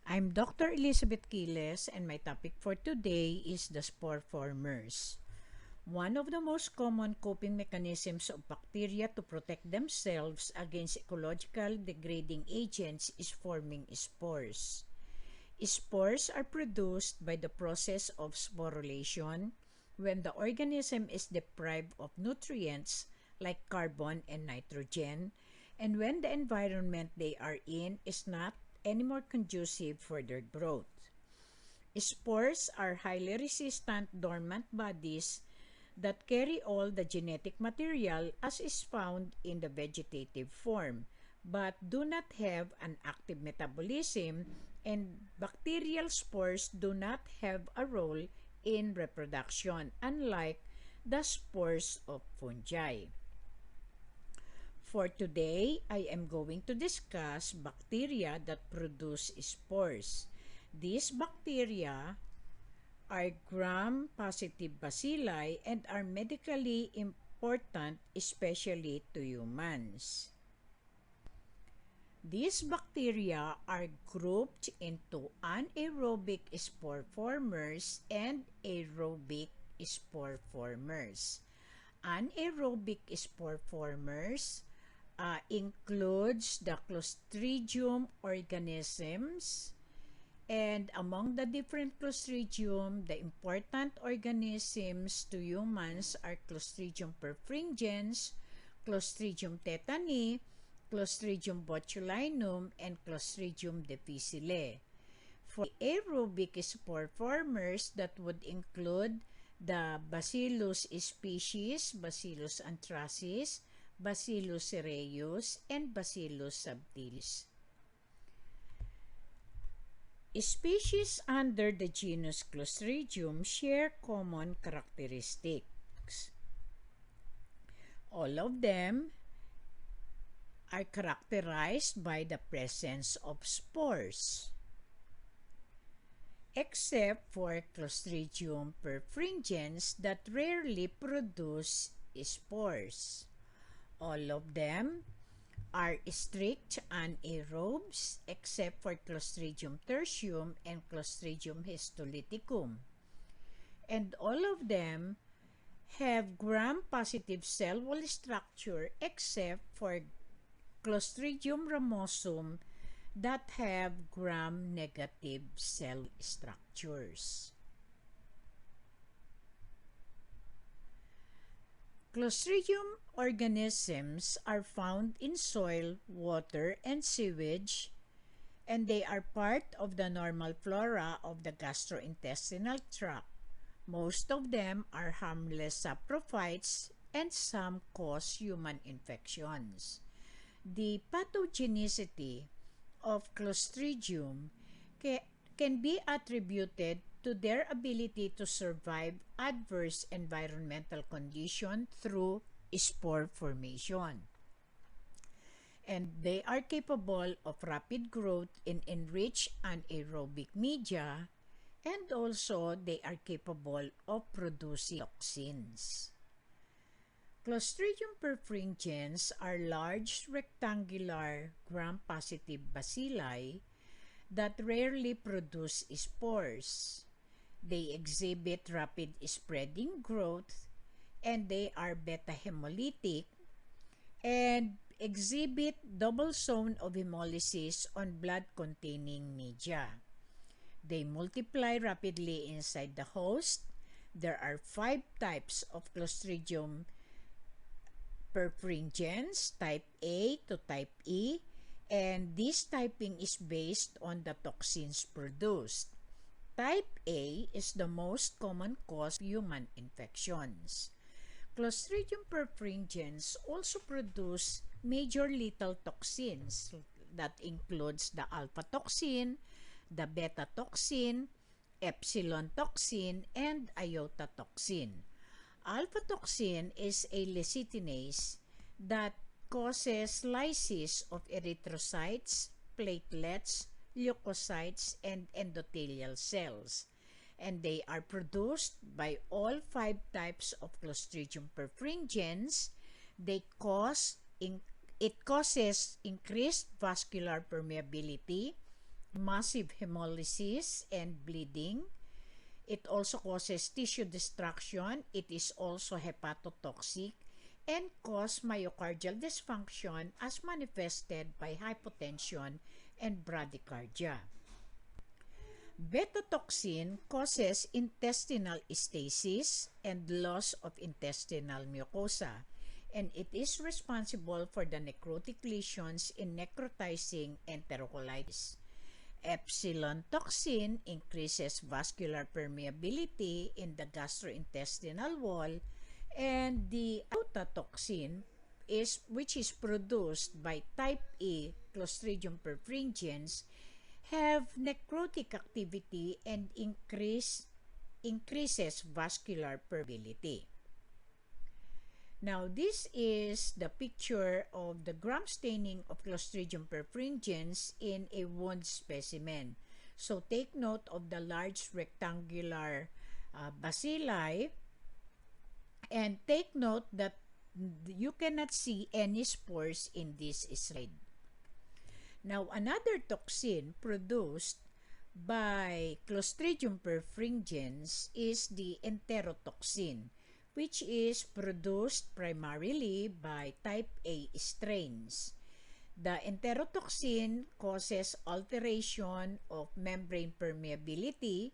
I'm Dr. Elizabeth Quiles, and my topic for today is the Sporeformers. One of the most common coping mechanisms of bacteria to protect themselves against ecological degrading agents is forming spores. Spores are produced by the process of sporulation when the organism is deprived of nutrients like carbon and nitrogen, and when the environment they are in is not anymore conducive for their growth. Spores are highly resistant dormant bodies that carry all the genetic material as is found in the vegetative form, but do not have an active metabolism, and bacterial spores do not have a role in reproduction, unlike the spores of fungi. For today, I am going to discuss bacteria that produce spores. These bacteria are gram-positive bacilli and are medically important, especially to humans. These bacteria are grouped into anaerobic spore formers and aerobic spore formers. Anaerobic spore formers includes the Clostridium organisms, and among the different Clostridium, the important organisms to humans are Clostridium perfringens, Clostridium tetani, Clostridium botulinum, and Clostridium difficile. For the aerobic spore formers, that would include the Bacillus species, Bacillus anthracis, Bacillus cereus, and Bacillus subtilis. Species under the genus Clostridium share common characteristics. All of them are characterized by the presence of spores, except for Clostridium perfringens that rarely produce spores. All of them are strict anaerobes except for Clostridium tertium and Clostridium histolyticum. And all of them have gram-positive cell wall structure except for Clostridium ramosum that have gram-negative cell structures. Clostridium organisms are found in soil, water, and sewage, and they are part of the normal flora of the gastrointestinal tract. Most of them are harmless saprophytes, and some cause human infections. The pathogenicity of Clostridium can be attributed to their ability to survive adverse environmental conditions through spore formation. And they are capable of rapid growth in enriched anaerobic media, and also they are capable of producing toxins. Clostridium perfringens are large rectangular gram-positive bacilli that rarely produce spores. They exhibit rapid spreading growth, and they are beta hemolytic and exhibit double zone of hemolysis on blood-containing media. They multiply rapidly inside the host. There are 5 types of Clostridium perfringens, type A to type E, and this typing is based on the toxins produced. Type A is the most common cause of human infections. Clostridium perfringens also produce major lethal toxins that includes the alpha toxin, the beta toxin, epsilon toxin, and iota toxin. Alpha toxin is a lecithinase that causes lysis of erythrocytes, platelets, leukocytes, and endothelial cells. And they are produced by all 5 types of Clostridium perfringens. It causes increased vascular permeability, massive hemolysis and bleeding. It also causes tissue destruction. It is also hepatotoxic and cause myocardial dysfunction as manifested by hypotension and bradycardia. Beta toxin causes intestinal stasis and loss of intestinal mucosa, and it is responsible for the necrotic lesions in necrotizing enterocolitis. Epsilon toxin increases vascular permeability in the gastrointestinal wall, and the iota toxin which is produced by type A Clostridium perfringens have necrotic activity and increases vascular permeability. Now, this is the picture of the gram staining of Clostridium perfringens in a wound specimen. So, take note of the large rectangular bacilli, and take note that you cannot see any spores in this slide. Now, another toxin produced by Clostridium perfringens is the enterotoxin, which is produced primarily by type A strains. The enterotoxin causes alteration of membrane permeability.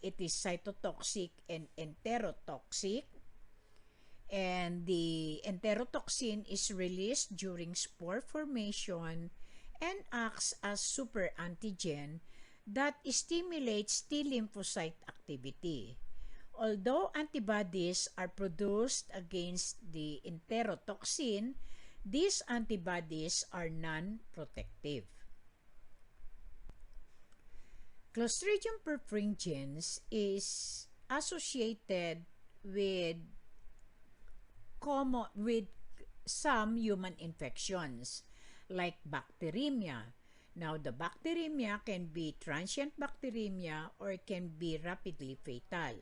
It is cytotoxic and enterotoxic. And the enterotoxin is released during spore formation and acts as super antigen that stimulates T lymphocyte activity. Although antibodies are produced against the enterotoxin, these antibodies are non-protective. Clostridium perfringens is associated with some human infections like bacteremia. Now, the bacteremia can be transient bacteremia or it can be rapidly fatal.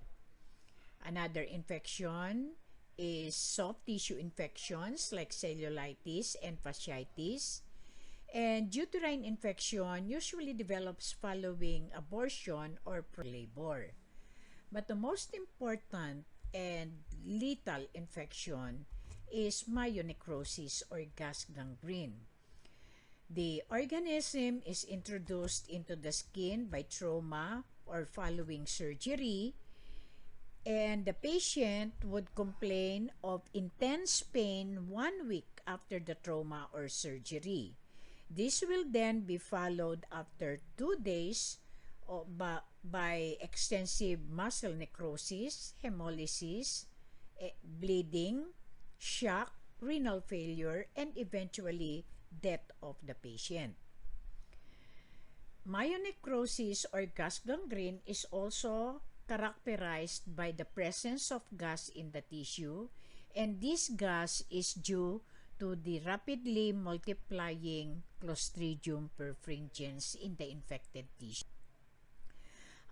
Another infection is soft tissue infections like cellulitis and fasciitis. And uterine infection usually develops following abortion or pro-labor. But the most important and lethal infection is myonecrosis or gas gangrene. The organism is introduced into the skin by trauma or following surgery, and the patient would complain of intense pain 1 week after the trauma or surgery. This will then be followed after 2 days by extensive muscle necrosis, hemolysis, bleeding, shock, renal failure, and eventually death of the patient. Myonecrosis or gas gangrene is also characterized by the presence of gas in the tissue, and this gas is due to the rapidly multiplying Clostridium perfringens in the infected tissue.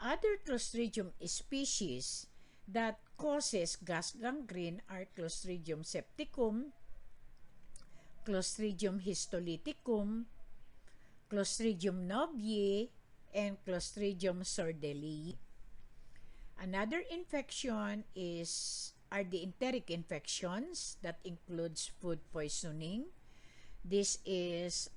Other Clostridium species that causes gas gangrene are Clostridium septicum, Clostridium histolyticum, Clostridium noviae, and Clostridium sordelii. Another infection are the enteric infections that includes food poisoning. This is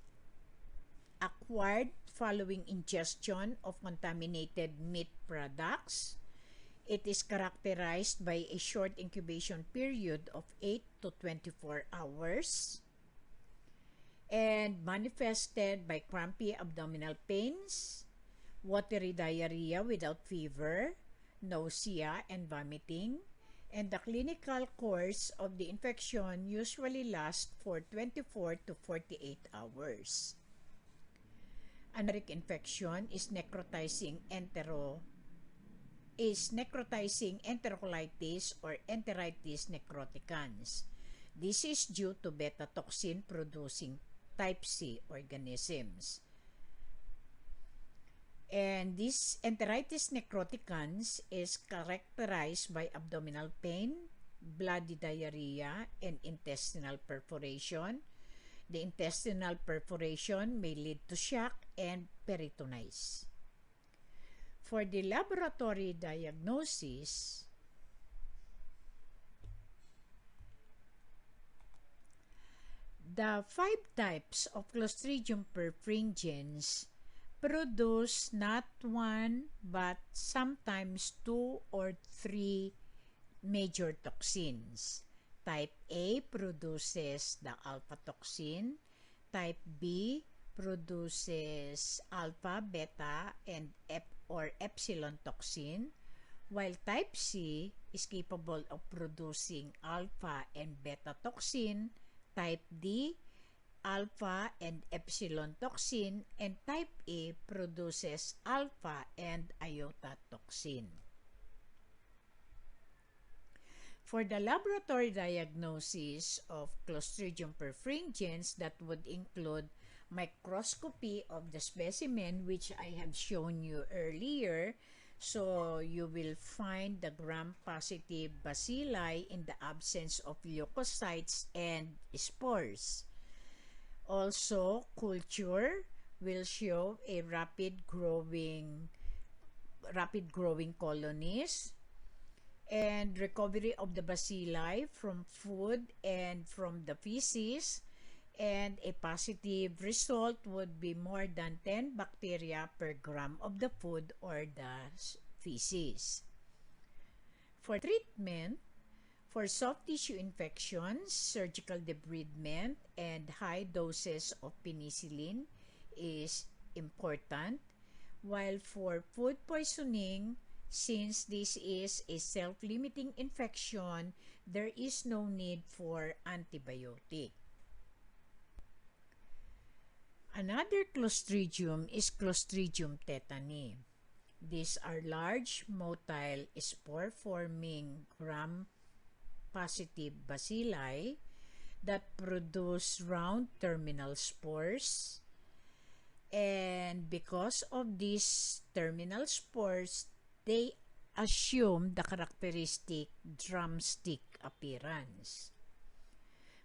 acquired following ingestion of contaminated meat products. It is characterized by a short incubation period of 8 to 24 hours and manifested by crampy abdominal pains, watery diarrhea without fever, nausea, and vomiting, and the clinical course of the infection usually lasts for 24 to 48 hours. Another infection is necrotizing enterocolitis or enteritis necroticans. This is due to beta toxin producing type C organisms. And this enteritis necroticans is characterized by abdominal pain, bloody diarrhea, and intestinal perforation. The intestinal perforation may lead to shock and peritonitis. For the laboratory diagnosis, the 5 types of Clostridium perfringens produce not one but sometimes 2 or 3 major toxins. Type A produces the alpha toxin. Type B produces alpha, beta, and or epsilon toxin, while type C is capable of producing alpha and beta toxin, type D alpha and epsilon toxin, and type A produces alpha and iota toxin. For the laboratory diagnosis of Clostridium perfringens, that would include microscopy of the specimen, which I have shown you earlier. So you will find the gram-positive bacilli in the absence of leukocytes and spores. Also, culture will show a rapid growing colonies, and recovery of the bacilli from food and from the feces, and a positive result would be more than 10 bacteria per gram of the food or the feces. For treatment, for soft tissue infections, surgical debridement and high doses of penicillin is important, while for food poisoning, since this is a self-limiting infection, there is no need for antibiotic. Another Clostridium is Clostridium tetani. These are large, motile, spore-forming gram-positive bacilli that produce round terminal spores. And because of these terminal spores, they assume the characteristic drumstick appearance.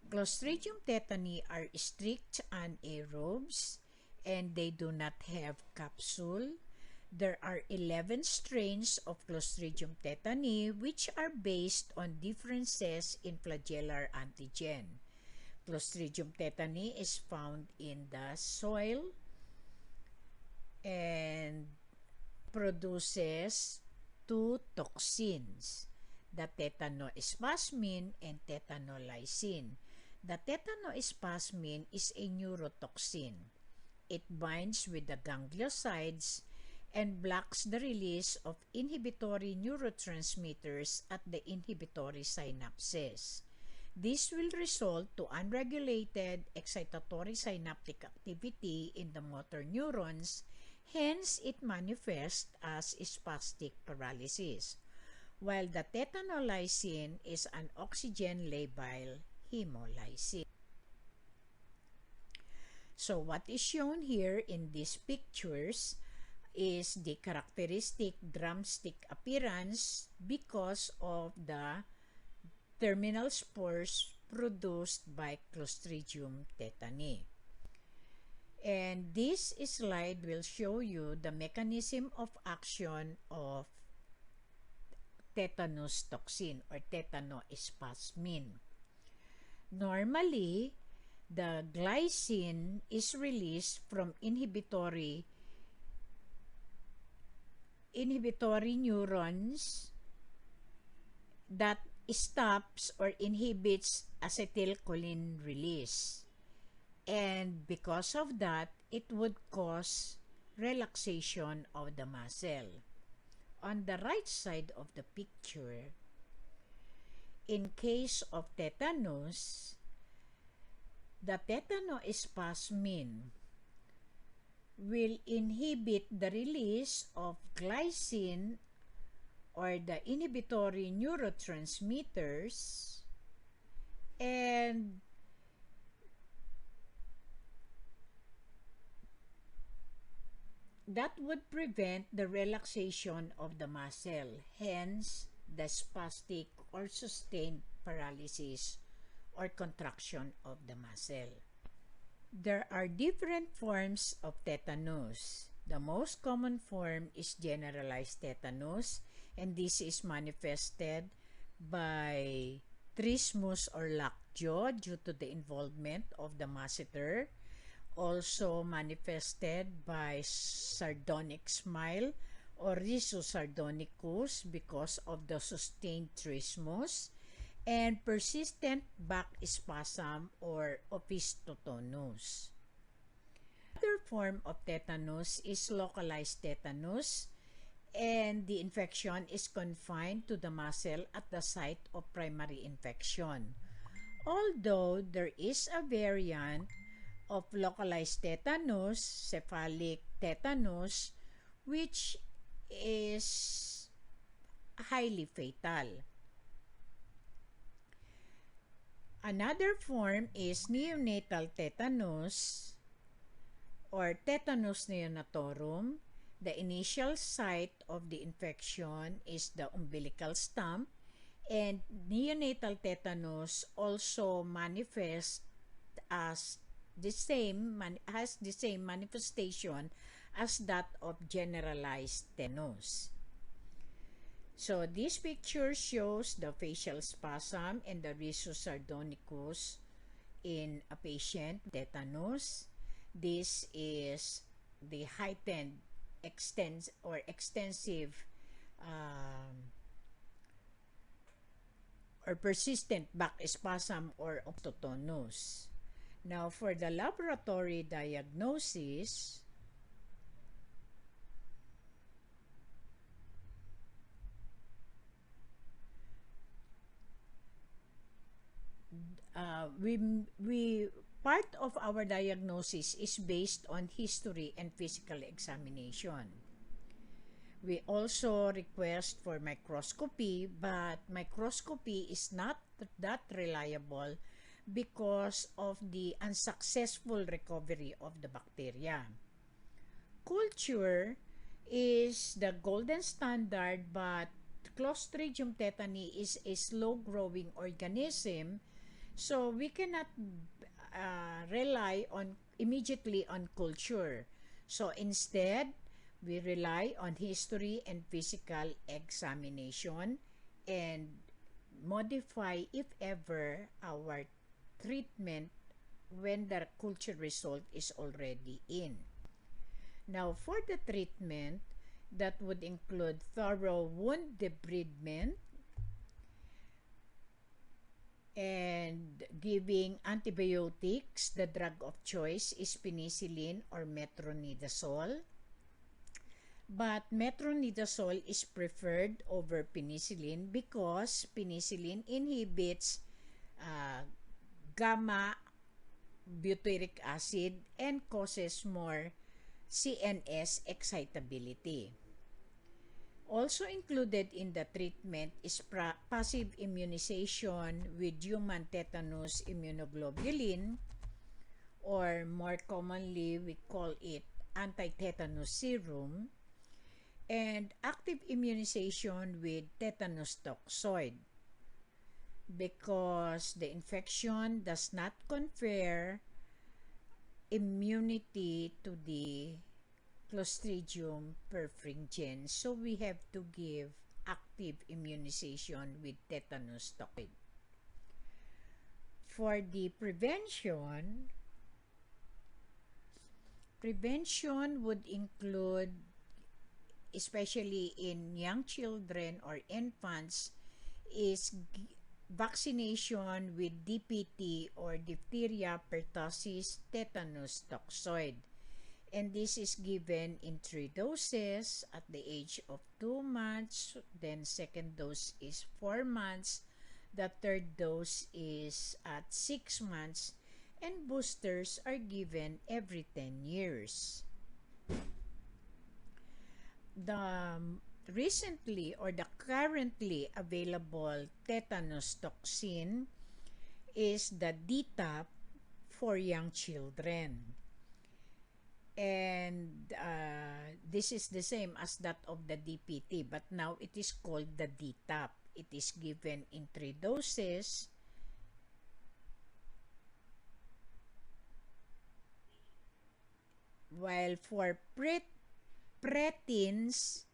Clostridium tetani are strict anaerobes and they do not have capsule. There are 11 strains of Clostridium tetani which are based on differences in flagellar antigen. Clostridium tetani is found in the soil and produces 2 toxins, the tetanospasmin and tetanolysin. The tetanospasmin is a neurotoxin. It binds with the gangliosides and blocks the release of inhibitory neurotransmitters at the inhibitory synapses. This will result to unregulated excitatory synaptic activity in the motor neurons. Hence, it manifests as spastic paralysis, while the tetanolysin is an oxygen-labile hemolysin. So, what is shown here in these pictures is the characteristic drumstick appearance because of the terminal spores produced by Clostridium tetani. And this slide will show you the mechanism of action of tetanus toxin or tetanospasmin. Normally, the glycine is released from inhibitory neurons that stops or inhibits acetylcholine release. And because of that, it would cause relaxation of the muscle. On the right side of the picture, in case of tetanus, the tetanospasmin will inhibit the release of glycine or the inhibitory neurotransmitters, and that would prevent the relaxation of the muscle, hence the spastic or sustained paralysis or contraction of the muscle. There are different forms of tetanus. The most common form is generalized tetanus, and this is manifested by trismus or lockjaw due to the involvement of the masseter, also manifested by sardonic smile or risus sardonicus because of the sustained trismus, and persistent back spasm or opisthotonus. Another form of tetanus is localized tetanus, and the infection is confined to the muscle at the site of primary infection. Although there is a variant of localized tetanus, cephalic tetanus, which is highly fatal. Another form is neonatal tetanus or tetanus neonatorum. The initial site of the infection is the umbilical stump, and neonatal tetanus also manifests as has the same manifestation as that of generalized tetanus. So this picture shows the facial spasm and the risus sardonicus in a patient tetanus. This is the heightened extensive or persistent back spasm or optotonus. Now for the laboratory diagnosis, we part of our diagnosis is based on history and physical examination. We also request for microscopy, but microscopy is not that reliable because of the unsuccessful recovery of the bacteria. Culture is the golden standard, but Clostridium tetani is a slow-growing organism, so we cannot rely on immediately on culture. So instead, we rely on history and physical examination and modify, if ever, our treatment when the culture result is already in. Now, for the treatment, that would include thorough wound debridement and giving antibiotics. The drug of choice is penicillin or metronidazole. But metronidazole is preferred over penicillin because penicillin inhibits gamma butyric acid and causes more CNS excitability. Also included in the treatment is passive immunization with human tetanus immunoglobulin, or more commonly we call it anti-tetanus serum, and active immunization with tetanus toxoid, because the infection does not confer immunity to the Clostridium perfringens, so we have to give active immunization with tetanus toxoid. For the prevention would include, especially in young children or infants, is vaccination with DPT or diphtheria, pertussis, tetanus toxoid. And this is given in 3 doses at the age of 2 months. Then second dose is 4 months. The third dose is at 6 months. And boosters are given every 10 years. The recently or the currently available tetanus toxin is the DTaP for young children. And this is the same as that of the DPT, but now it is called the DTaP. It is given in 3 doses. While for preteens,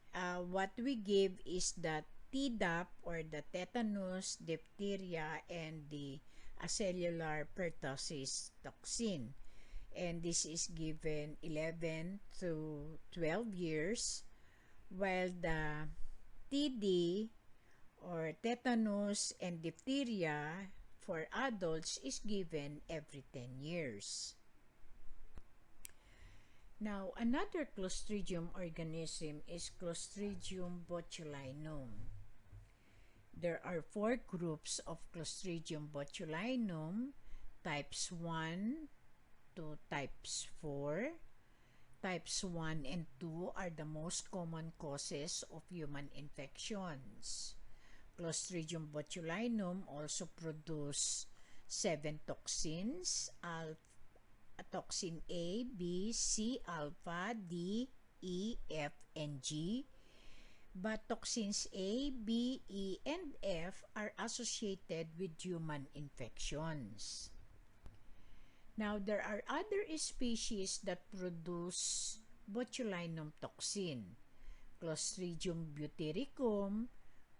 what we give is the Tdap or the tetanus, diphtheria, and the acellular pertussis toxin. And this is given 11 to 12 years, while the TD or tetanus and diphtheria for adults is given every 10 years. Now, another Clostridium organism is Clostridium botulinum. There are 4 groups of Clostridium botulinum, types 1 to types 4. Types 1 and 2 are the most common causes of human infections. Clostridium botulinum also produce 7 toxins, toxin A, B, C, alpha, D, E, F, and G. But toxins A, B, E, and F are associated with human infections. Now, there are other species that produce botulinum toxin. Clostridium butyricum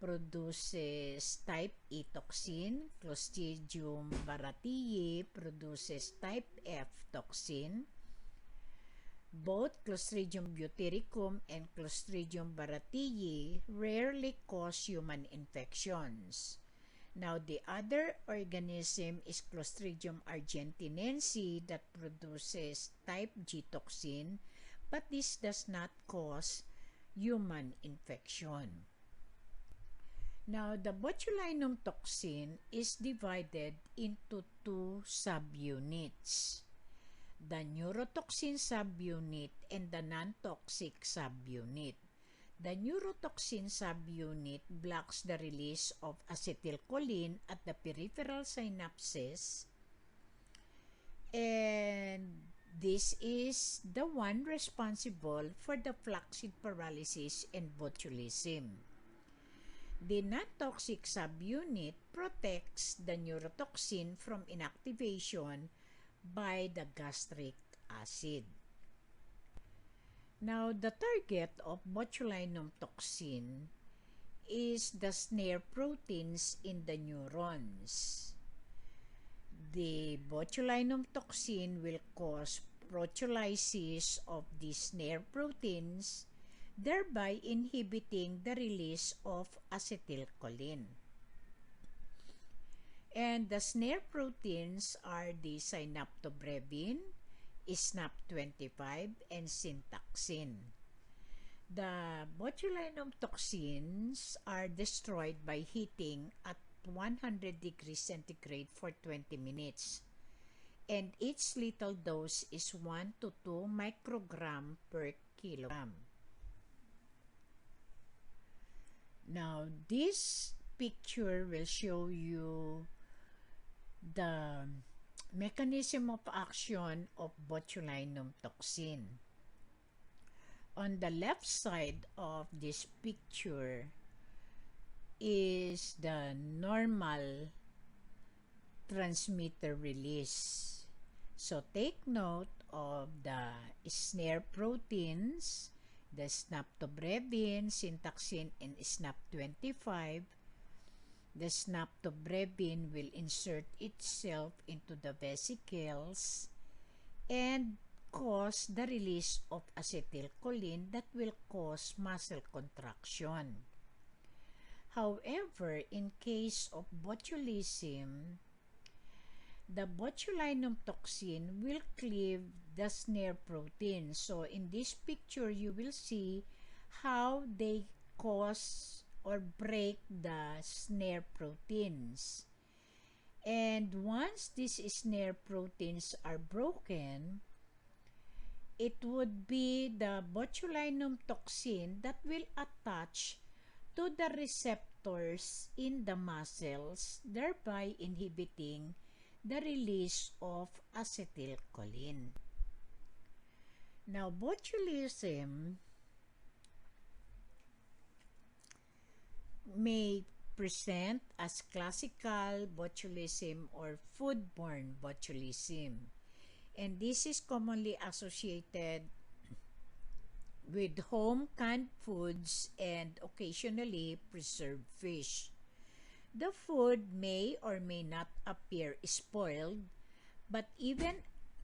produces type E toxin. Clostridium baratii produces type F toxin. Both Clostridium butyricum and Clostridium baratii rarely cause human infections. Now, the other organism is Clostridium argentinense that produces type G toxin, but this does not cause human infection. Now, the botulinum toxin is divided into 2 subunits: the neurotoxin subunit and the non-toxic subunit. The neurotoxin subunit blocks the release of acetylcholine at the peripheral synapses, and this is the one responsible for the flaccid paralysis and botulism. The non-toxic subunit protects the neurotoxin from inactivation by the gastric acid. Now, the target of botulinum toxin is the snare proteins in the neurons. The botulinum toxin will cause proteolysis of the snare proteins, thereby inhibiting the release of acetylcholine. And the snare proteins are the synaptobrevin, SNAP25, and syntaxin. The botulinum toxins are destroyed by heating at 100 degrees centigrade for 20 minutes. And each lethal dose is 1 to 2 microgram per kilogram. Now, this picture will show you the mechanism of action of botulinum toxin. On the left side of this picture is the normal transmitter release. So take note of the snare proteins, the synaptobrevin, syntaxin, and SNAP25. The synaptobrevin will insert itself into the vesicles and cause the release of acetylcholine that will cause muscle contraction. However, in case of botulism, the botulinum toxin will cleave the snare protein. So in this picture, you will see how they cause or break the snare proteins. And once these snare proteins are broken, it would be the botulinum toxin that will attach to the receptors in the muscles, thereby inhibiting the release of acetylcholine. Now, botulism may present as classical botulism or foodborne botulism. and this is commonly associated with home canned foods and occasionally preserved fish. The food may or may not appear spoiled, but even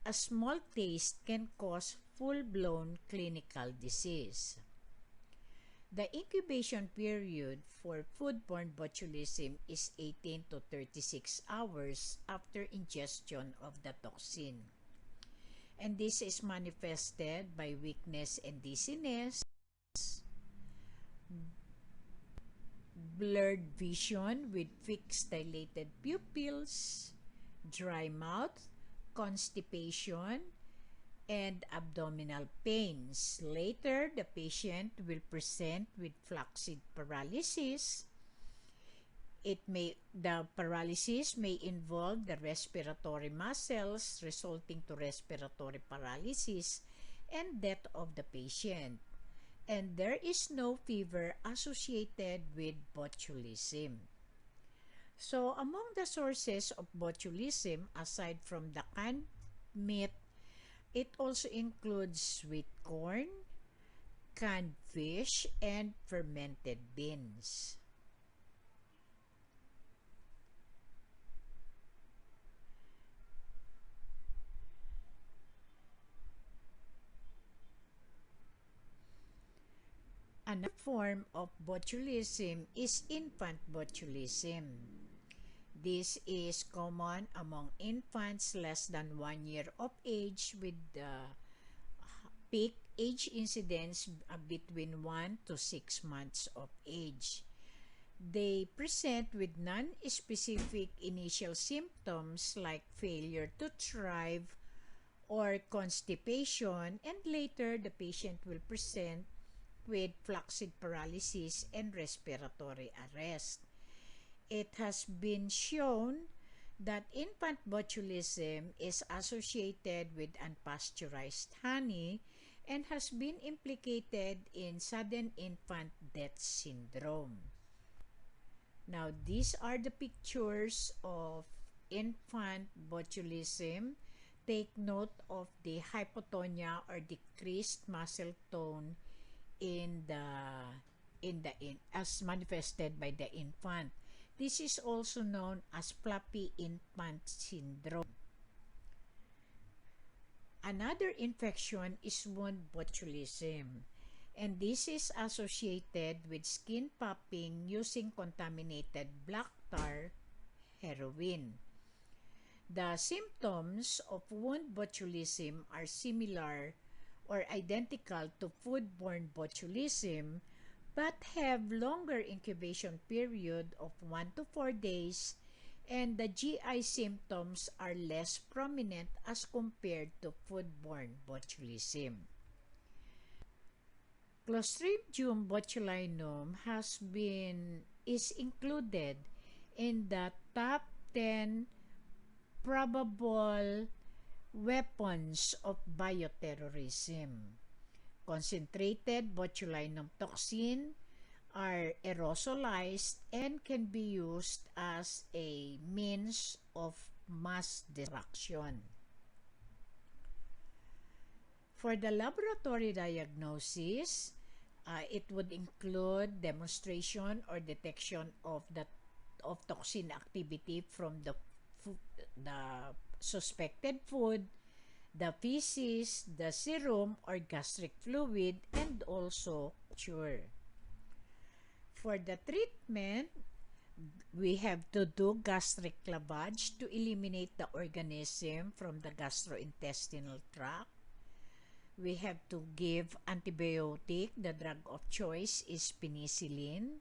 a small taste can cause full-blown clinical disease. The incubation period for foodborne botulism is 18 to 36 hours after ingestion of the toxin. And this is manifested by weakness and dizziness, blurred vision with fixed dilated pupils, dry mouth, constipation, and abdominal pains. Later, the patient will present with flaccid paralysis. The paralysis may involve the respiratory muscles, resulting to respiratory paralysis and death of the patient. And there is no fever associated with botulism. So, among the sources of botulism, aside from the canned meat, it also includes sweet corn, canned fish, and fermented beans. Another form of botulism is infant botulism. This is common among infants less than 1 year of age, with the peak age incidence between 1 to 6 months of age. They present with non-specific initial symptoms like failure to thrive or constipation, and later the patient will present with flaccid paralysis and respiratory arrest. It has been shown that infant botulism is associated with unpasteurized honey and has been implicated in sudden infant death syndrome. Now, these are the pictures of infant botulism. Take note of the hypotonia or decreased muscle tone as manifested by the infant. This is also known as fluffy infant syndrome. Another infection is wound botulism, and this is associated with skin popping using contaminated black tar, heroin. The symptoms of wound botulism are similar or identical to foodborne botulism, but have longer incubation period of 1 to 4 days, and the GI symptoms are less prominent as compared to foodborne botulism. Clostridium botulinum is included in the top 10 probable weapons of bioterrorism. Concentrated botulinum toxin are aerosolized and can be used as a means of mass destruction. For the laboratory diagnosis, it would include demonstration or detection of toxin activity from the suspected food, the feces, the serum or gastric fluid, and also culture. For the treatment, we have to do gastric lavage to eliminate the organism from the gastrointestinal tract. We have to give antibiotic. The drug of choice is penicillin.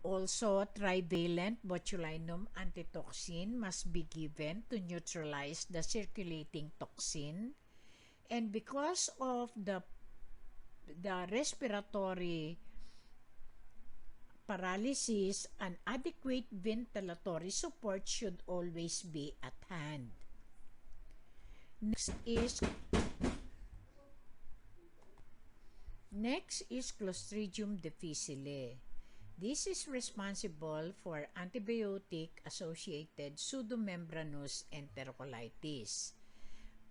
Also, trivalent botulinum antitoxin must be given to neutralize the circulating toxin. And because of the respiratory paralysis, an adequate ventilatory support should always be at hand. Next is Clostridium difficile. This is responsible for antibiotic-associated pseudomembranous enterocolitis.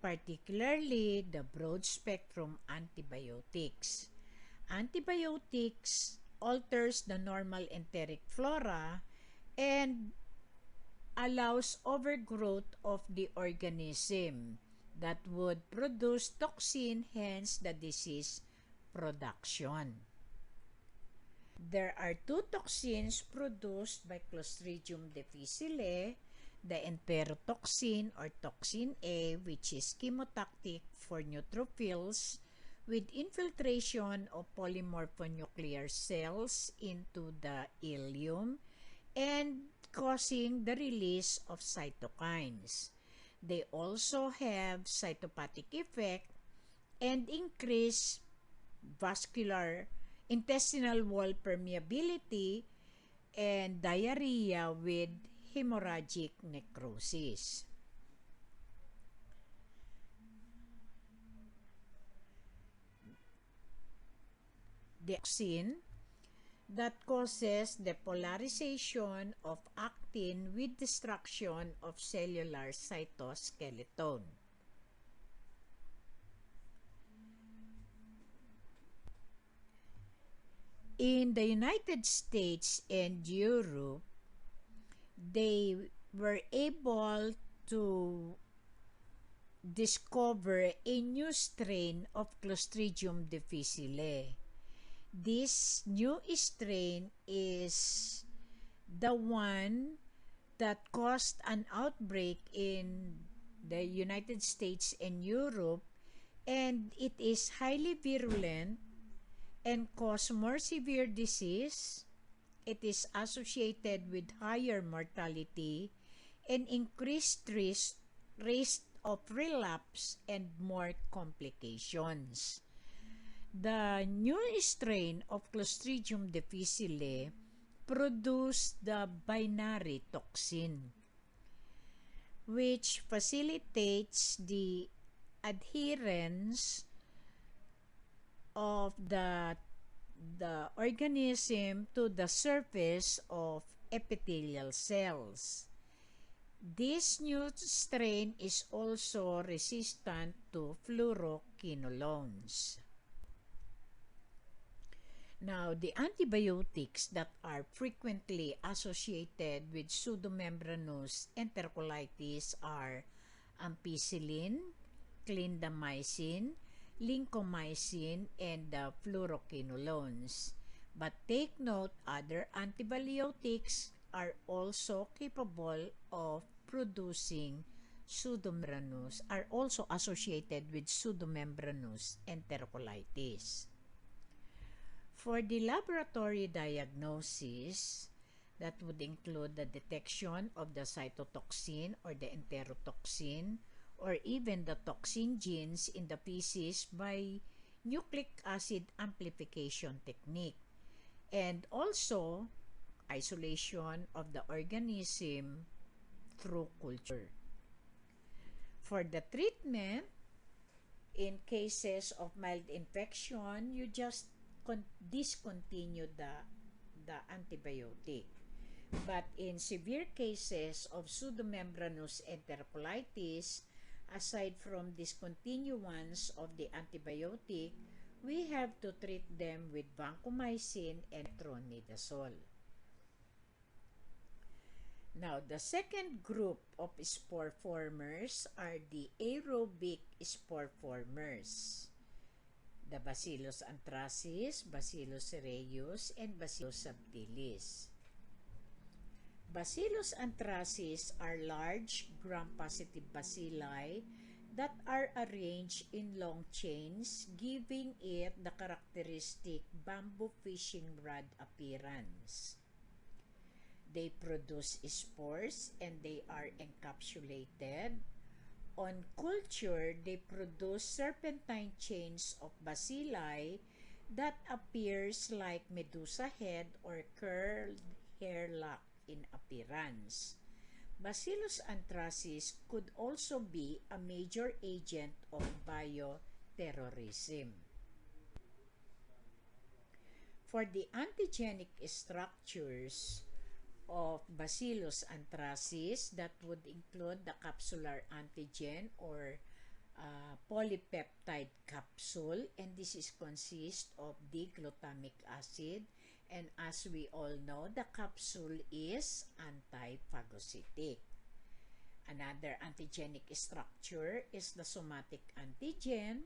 particularly the broad-spectrum antibiotics. Antibiotics alters the normal enteric flora and allows overgrowth of the organism that would produce toxin, hence the disease production. There are two toxins produced by Clostridium difficile, the enterotoxin or toxin A, which is chemotactic for neutrophils with infiltration of polymorphonuclear cells into the ileum and causing the release of cytokines. They also have cytopathic effect and increase vascular intestinal wall permeability and diarrhea with hemorrhagic necrosis. The toxin that causes the polarization of actin with destruction of cellular cytoskeleton. In the United States and Europe, they were able to discover a new strain of Clostridium difficile. This new strain is the one that caused an outbreak in the United States and Europe, and it is highly virulent and cause more severe disease. It is associated with higher mortality and increased risk of relapse and more complications. The new strain of Clostridium difficile produced the binary toxin, which facilitates the adherence of the organism to the surface of epithelial cells. This new strain is also resistant to fluoroquinolones. Now, the antibiotics that are frequently associated with pseudomembranous enterocolitis are ampicillin, clindamycin, lincomycin, and the fluoroquinolones. But take note, other antibiotics are also capable of producing pseudomembranous, are also associated with pseudomembranous enterocolitis. For the laboratory diagnosis, that would include the detection of the cytotoxin or the enterotoxin or even the toxin genes in the feces by nucleic acid amplification technique, and also isolation of the organism through culture. For the treatment, in cases of mild infection, you just discontinue the antibiotic. But in severe cases of pseudomembranous enterocolitis, aside from discontinuance of the antibiotic, we have to treat them with vancomycin and metronidazole. Now, the second group of spore formers are the aerobic spore formers. The Bacillus anthracis, Bacillus cereus, and Bacillus subtilis. Bacillus anthracis are large gram-positive bacilli that are arranged in long chains, giving it the characteristic bamboo fishing rod appearance. They produce spores and they are encapsulated. On culture, they produce serpentine chains of bacilli that appears like medusa head or curled hair-lock in appearance. Bacillus anthracis could also be a major agent of bioterrorism. For the antigenic structures of Bacillus anthracis, that would include the capsular antigen or polypeptide capsule, and this is consist of D-glutamic acid, and as we all know, the capsule is antiphagocytic. Another antigenic structure is the somatic antigen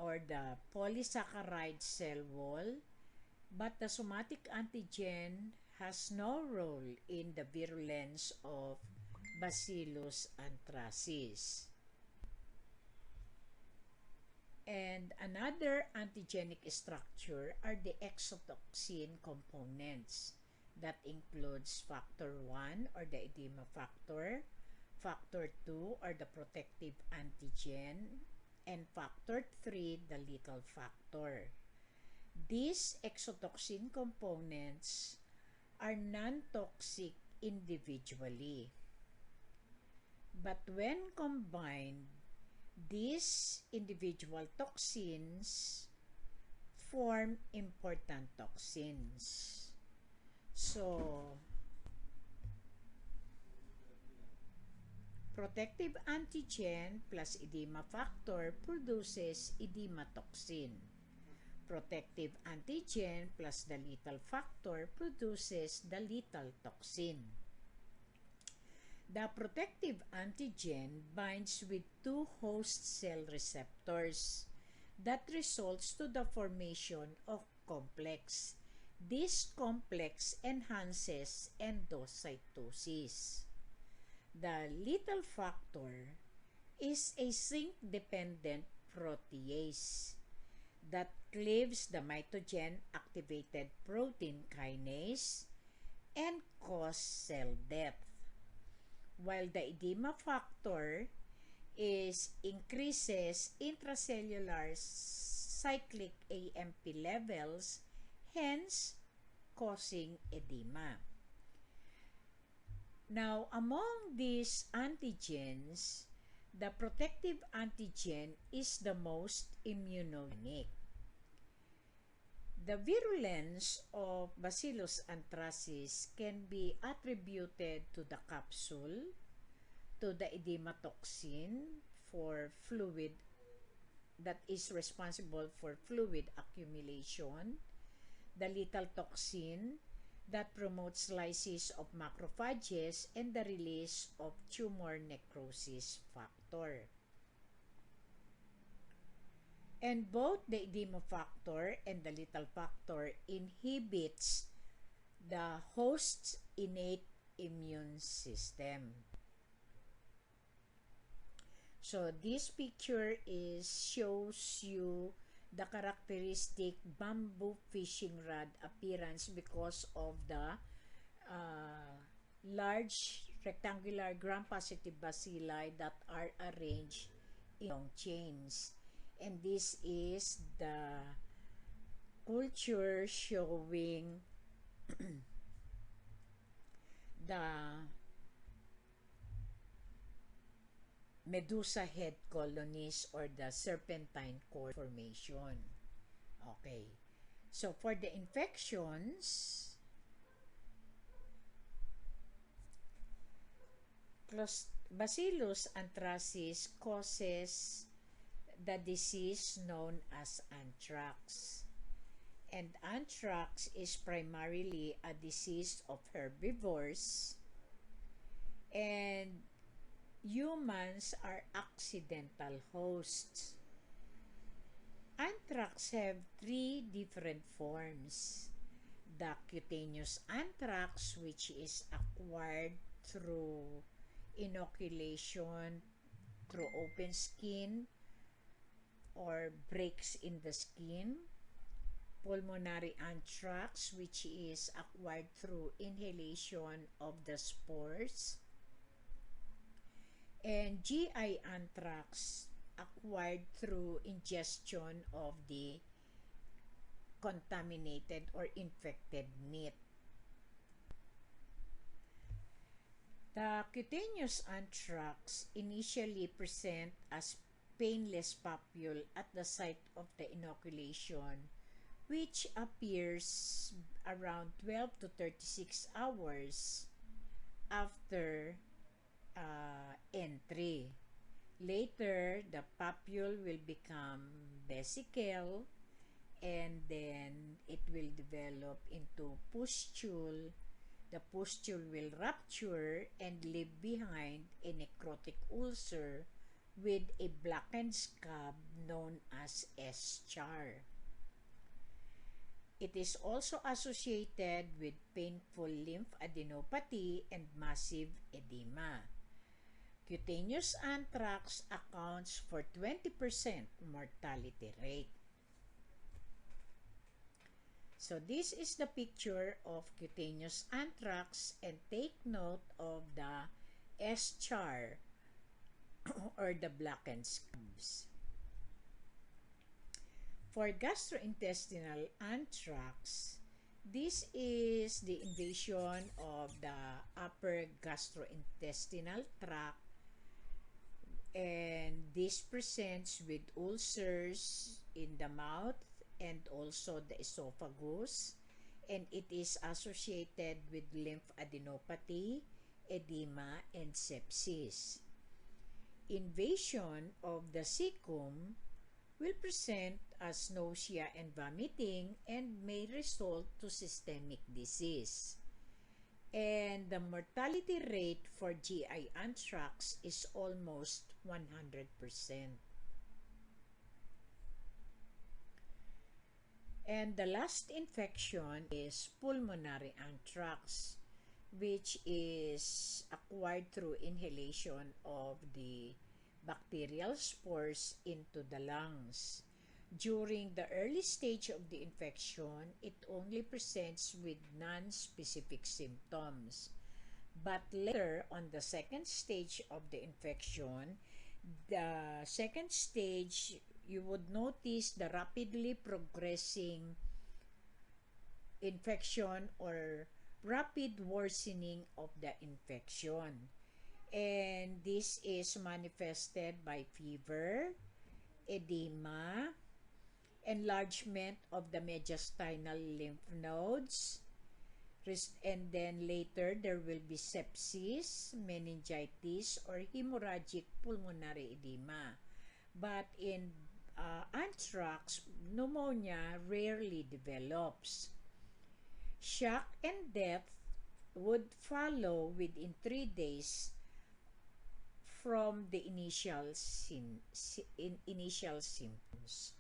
or the polysaccharide cell wall, but the somatic antigen has no role in the virulence of Bacillus anthracis. And another antigenic structure are the exotoxin components. That includes factor 1 or the edema factor, factor 2 or the protective antigen, and factor 3, the lethal factor. These exotoxin components are non-toxic individually. But when combined, these individual toxins form important toxins. So, protective antigen plus edema factor produces edema toxin. Protective antigen plus the lethal factor produces the lethal toxin. The protective antigen binds with two host cell receptors that results to the formation of complex. This complex enhances endocytosis. The lethal factor is a zinc-dependent protease that cleaves the mitogen-activated protein kinase and cause cell death. While the edema factor increases intracellular cyclic AMP levels, hence causing edema. Now, among these antigens, the protective antigen is the most immunogenic. The virulence of Bacillus anthracis can be attributed to the capsule, to the edema toxin for fluid that is responsible for fluid accumulation, the lethal toxin that promotes lysis of macrophages, and the release of tumor necrosis factor. And both the edema factor and the lethal factor inhibits the host's innate immune system. So this picture shows you the characteristic bamboo fishing rod appearance because of the large rectangular gram-positive bacilli that are arranged in long chains. And this is the culture showing the medusa head colonies or the serpentine core formation. Okay. So for the infections, Bacillus anthracis causes the disease known as anthrax. And anthrax is primarily a disease of herbivores, and humans are accidental hosts. Anthrax have three different forms. The cutaneous anthrax, which is acquired through inoculation through open skin or breaks in the skin. Pulmonary anthrax, which is acquired through inhalation of the spores. And GI anthrax, acquired through ingestion of the contaminated or infected meat. The cutaneous anthrax initially present as painless papule at the site of the inoculation, which appears around 12 to 36 hours after entry. Later, the papule will become vesicle, and then it will develop into pustule. The pustule will rupture and leave behind a necrotic ulcer with a blackened scab known as eschar. It is also associated with painful lymphadenopathy and massive edema. Cutaneous anthrax accounts for 20% mortality rate. So this is the picture of cutaneous anthrax, and take note of the eschar or the blackened scabs. For gastrointestinal anthrax, this is the invasion of the upper gastrointestinal tract, and this presents with ulcers in the mouth and also the esophagus, and it is associated with lymphadenopathy, edema, and sepsis. Invasion of the cecum will present as nausea and vomiting and may result to systemic disease. And the mortality rate for GI anthrax is almost 100%. And the last infection is pulmonary anthrax, which is acquired through inhalation of the bacterial spores into the lungs. During the early stage of the infection, it only presents with non-specific symptoms. But later, on the second stage of the infection, the second stage, you would notice the rapidly progressing infection or rapid worsening of the infection. And this is manifested by fever, edema, enlargement of the mediastinal lymph nodes, and then later there will be sepsis, meningitis, or hemorrhagic pulmonary edema. But in anthrax, pneumonia rarely develops. Shock and death would follow within 3 days from the initial symptoms.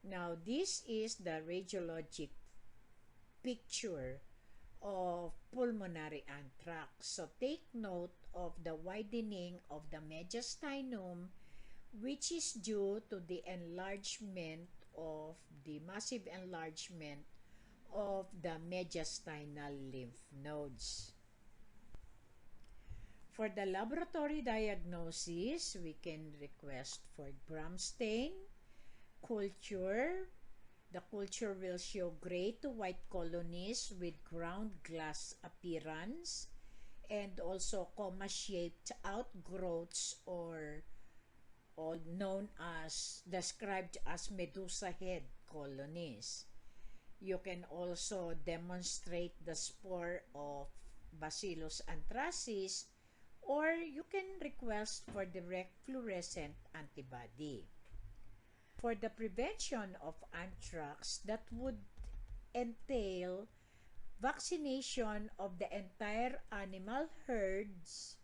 Now, this is the radiologic picture of pulmonary anthrax. So take note of the widening of the mediastinum, which is due to the massive enlargement of the mediastinal lymph nodes. For the laboratory diagnosis, we can request for gram stain, culture. The culture will show gray to white colonies with ground glass appearance, and also coma-shaped outgrowths or described as medusa head colonies. You can also demonstrate the spore of Bacillus anthracis, or you can request for direct fluorescent antibody. For the prevention of anthrax, that would entail vaccination of the entire animal herds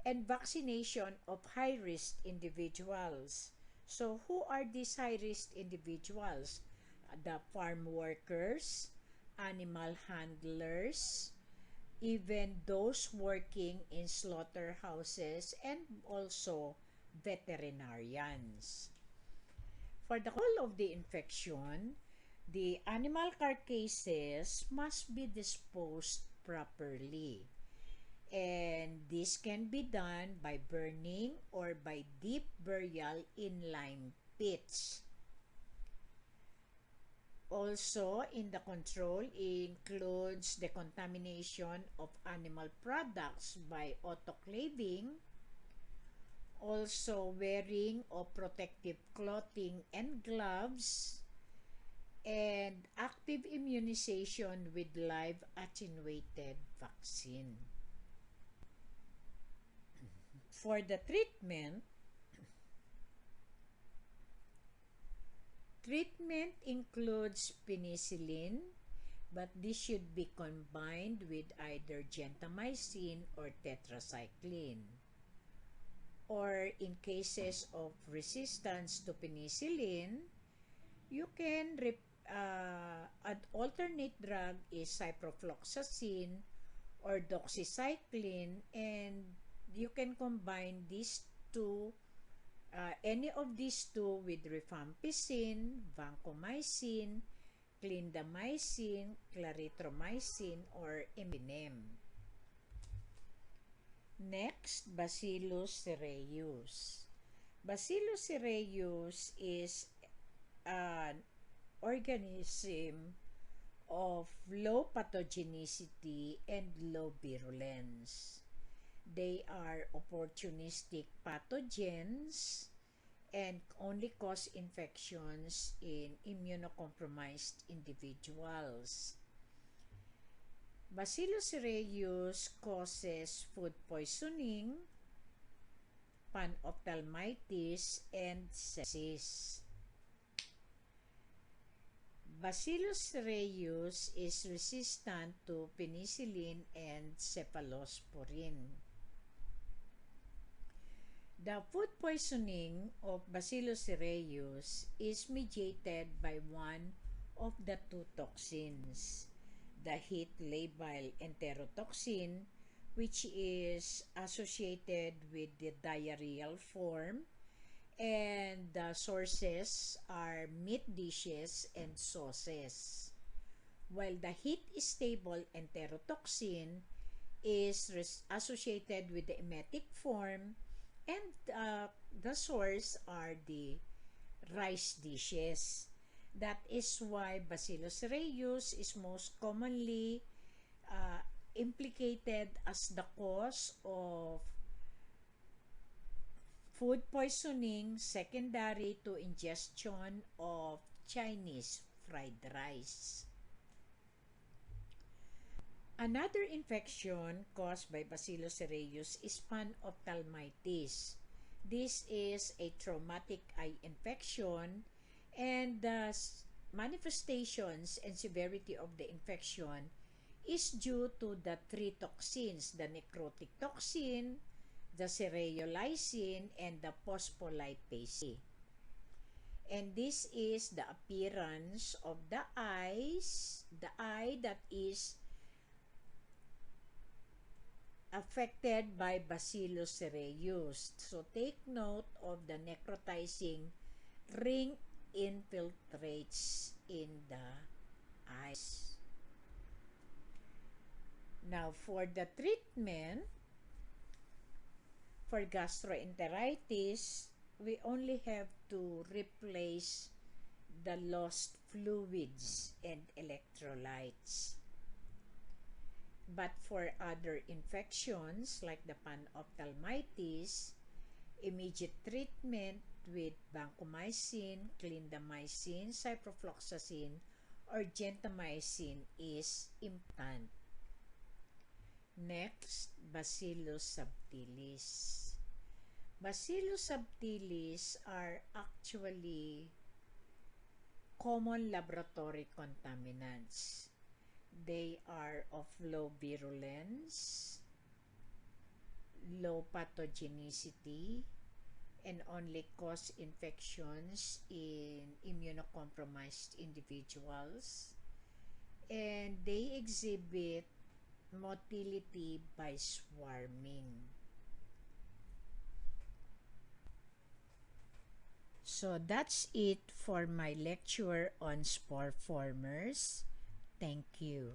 and vaccination of high-risk individuals. So who are these high-risk individuals? The farm workers, animal handlers, even those working in slaughterhouses, and also veterinarians. For the control of the infection, the animal carcasses must be disposed properly. And this can be done by burning or by deep burial in lime pits. Also, in the control includes the contamination of animal products by autoclaving, also wearing of protective clothing and gloves, and active immunization with live attenuated vaccine. For the treatment includes penicillin, but this should be combined with either gentamicin or tetracycline. Or in cases of resistance to penicillin, you can an alternate drug is ciprofloxacin or doxycycline, and you can combine these two, any of these two, with rifampicin, vancomycin, clindamycin, clarithromycin, or imipenem. Next, Bacillus cereus. Bacillus cereus is an organism of low pathogenicity and low virulence. They are opportunistic pathogens and only cause infections in immunocompromised individuals. Bacillus cereus causes food poisoning, panophthalmitis, and sepsis. Bacillus cereus is resistant to penicillin and cephalosporin. The food poisoning of Bacillus cereus is mediated by one of the two toxins, the heat-labile enterotoxin, which is associated with the diarrheal form, and the sources are meat dishes and sauces. While the heat-stable enterotoxin is associated with the emetic form, and the source are the rice dishes. That is why Bacillus cereus is most commonly implicated as the cause of food poisoning secondary to ingestion of Chinese fried rice. Another infection caused by Bacillus cereus is panophthalmitis. This is a traumatic eye infection, and the manifestations and severity of the infection is due to the three toxins, the necrotic toxin, the cereolysin, and the phospholipase. And this is the appearance of the eye that is affected by Bacillus cereus. So take note of the necrotizing ring infiltrates in the eyes. Now, for the treatment for gastroenteritis, we only have to replace the lost fluids and electrolytes. But for other infections like the panophthalmitis, immediate treatment with vancomycin, clindamycin, ciprofloxacin, or gentamicin is important. Next, Bacillus subtilis. Bacillus subtilis are actually common laboratory contaminants. They are of low virulence, low pathogenicity, and only cause infections in immunocompromised individuals. And they exhibit motility by swarming. So that's it for my lecture on spore formers. Thank you.